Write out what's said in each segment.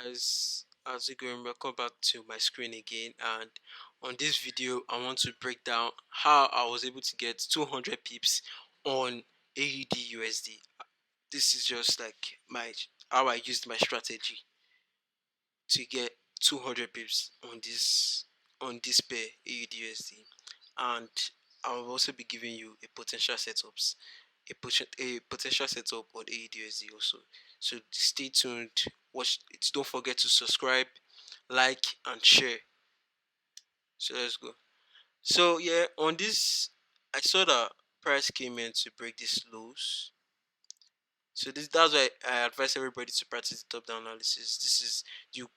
As you going, welcome back to my screen again. And on this video, I want to break down how I was able to get 200 pips on AUD USD. This is just like my how I used my strategy to get 200 pips on this pair AUD USD, and I'll also be giving you a potential setups a potential setup on AUDUSD also. So stay tuned. Watch it. Don't forget to subscribe, like, and share. So let's go. So yeah, on this, I saw that price came in to break these lows. So that's why I advise everybody to practice the top down analysis. This is you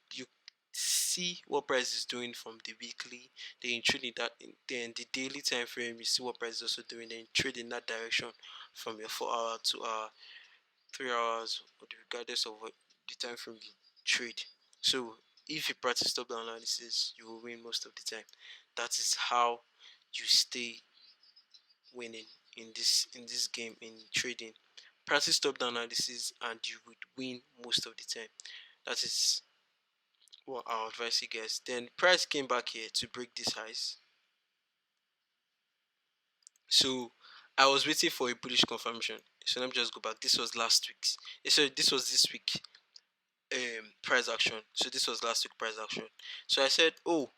see what price is doing from the weekly, then trade in that, then the daily time frame. You see what price is also doing, then trade in that direction from your 4 hour, 2 hour, 3 hours, or regardless of what the time frame you trade. So if you practice top down analysis, you will win most of the time. That is how you stay winning in this game in trading. Practice top down analysis and you would win most of the time. That is what I'll advise you guys. Then price came back here to break these highs. So I was waiting for a bullish confirmation. So let me just go back. This was last week's. So this was this week price action. So this was last week price action. So I said, oh,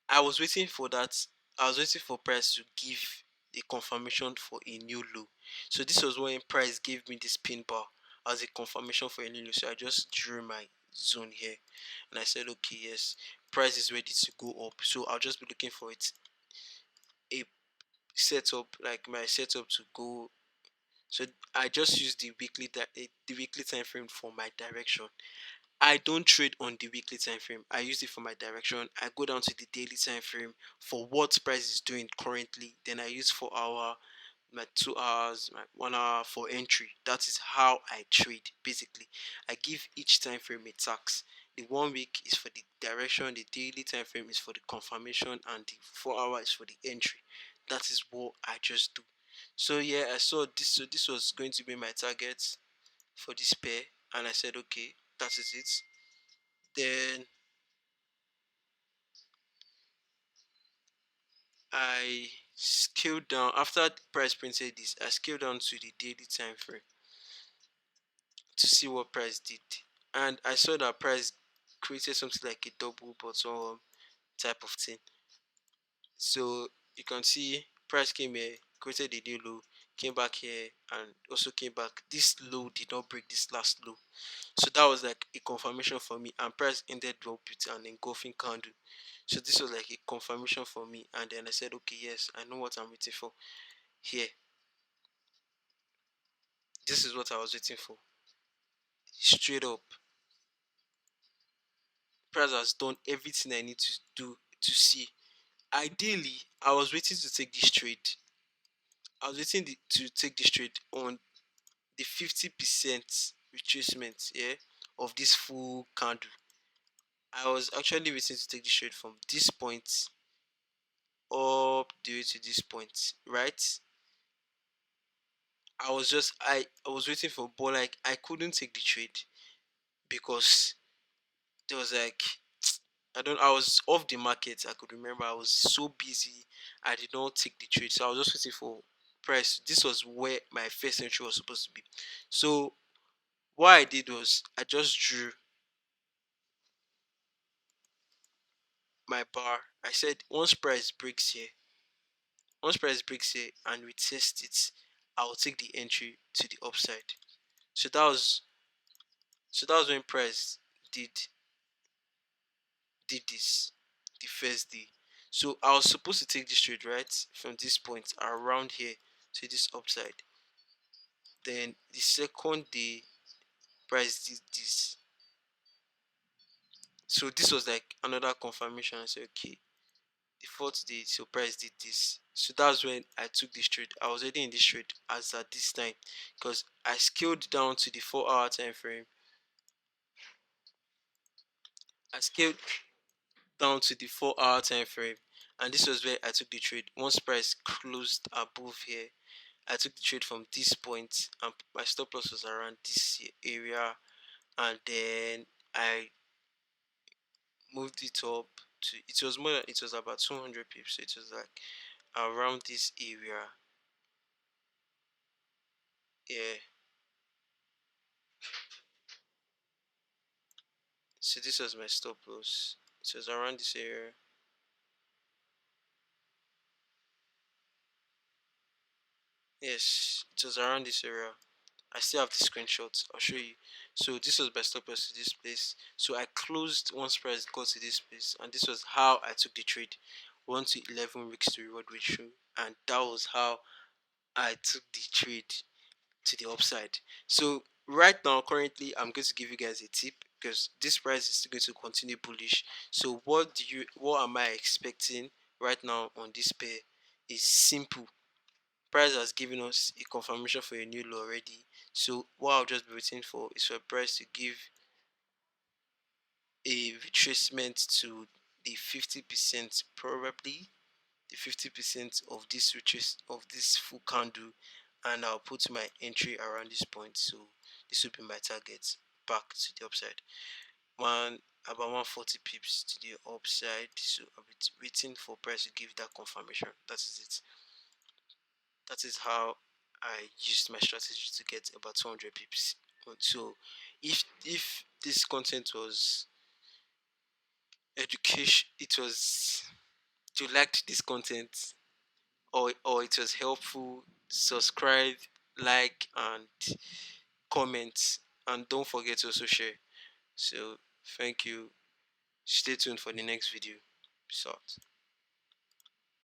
I was waiting for that. I was waiting for price to give a confirmation for a new low. So this was when price gave me this pin bar as a confirmation for a new low. So I just drew my zone here, and I said, okay, yes, price is ready to go up. So I'll just be looking for it a setup, like my setup to go. So I just use the weekly time frame for my direction. I don't trade on the weekly time frame. I use it for my direction. I go down to the daily time frame for what price is doing currently. Then I use 4 hour, my 2 hours, my 1 hour for entry. That is how I trade. Basically, I give each time frame a tax. The 1 week is for the direction, the daily time frame is for the confirmation, and the 4 hour is for the entry. That is what I just do. So yeah, I saw this. So this was going to be my target for this pair, and I said, okay, that is it. Then I scaled down after the price printed this. I scaled down to the daily time frame to see what price did, and I saw that price created something like a double bottom type of thing. So you can see price came here, created a new low, came back here, and also came back. This low did not break this last low. So that was like a confirmation for me, and price ended up with an engulfing candle. So this was like a confirmation for me, and then I said, okay, yes, I know what I'm waiting for here. This is what I was waiting for. Straight up, price has done everything I need to do to see. Ideally, I was waiting to take this trade. I was waiting to take this trade on the 50% retracement, yeah, of this full candle. I was actually waiting to take this trade from this point up the way to this point, right? I was waiting for, but like I couldn't take the trade because there was like I was off the market. I could remember I was so busy. I did not take the trade, so I was just waiting for price. This was where my first entry was supposed to be. So what I did was I just drew my bar. I said once price breaks here and we test it, I will take the entry to the upside. So that was when price did did this the first day. So I was supposed to take this trade right from this point around here to this upside. Then the second day price did this. So this was like another confirmation. I said, okay, the fourth day, so price did this. So that's when I took this trade. I was already in this trade as at this time because I scaled down to the 4 hour time frame. I scaled down to the 4 hour time frame, and this was where I took the trade. Once price closed above here, I took the trade from this point, and my stop loss was around this area, and then I moved it up to, it was more than, it was about 200 pips, so it was like around this area. Yeah, so this was my stop loss. It was around this area. Yes, it was around this area. I still have the screenshots. I'll show you. So this was my stop loss to this place. So I closed once price got to this place, and this was how I took the trade. 1 to 11 weeks to reward ratio, and that was how I took the trade to the upside. So right now, currently, I'm going to give you guys a tip because this price is going to continue bullish. So what am I expecting right now on this pair is simple. Price has given us a confirmation for a new low already. So what I'll just be waiting for is for price to give a retracement to the 50%, probably the 50% of this retrace of this full candle, and I'll put my entry around this point. So this will be my target back to the upside. One about 140 pips to the upside. So I'll be waiting for price to give that confirmation. That is it. That is how I used my strategy to get about 200 pips. So if this content was education, it was, you liked this content, or it was helpful, subscribe, like, and comment, and don't forget to also share. So thank you. Stay tuned for the next video. Peace out.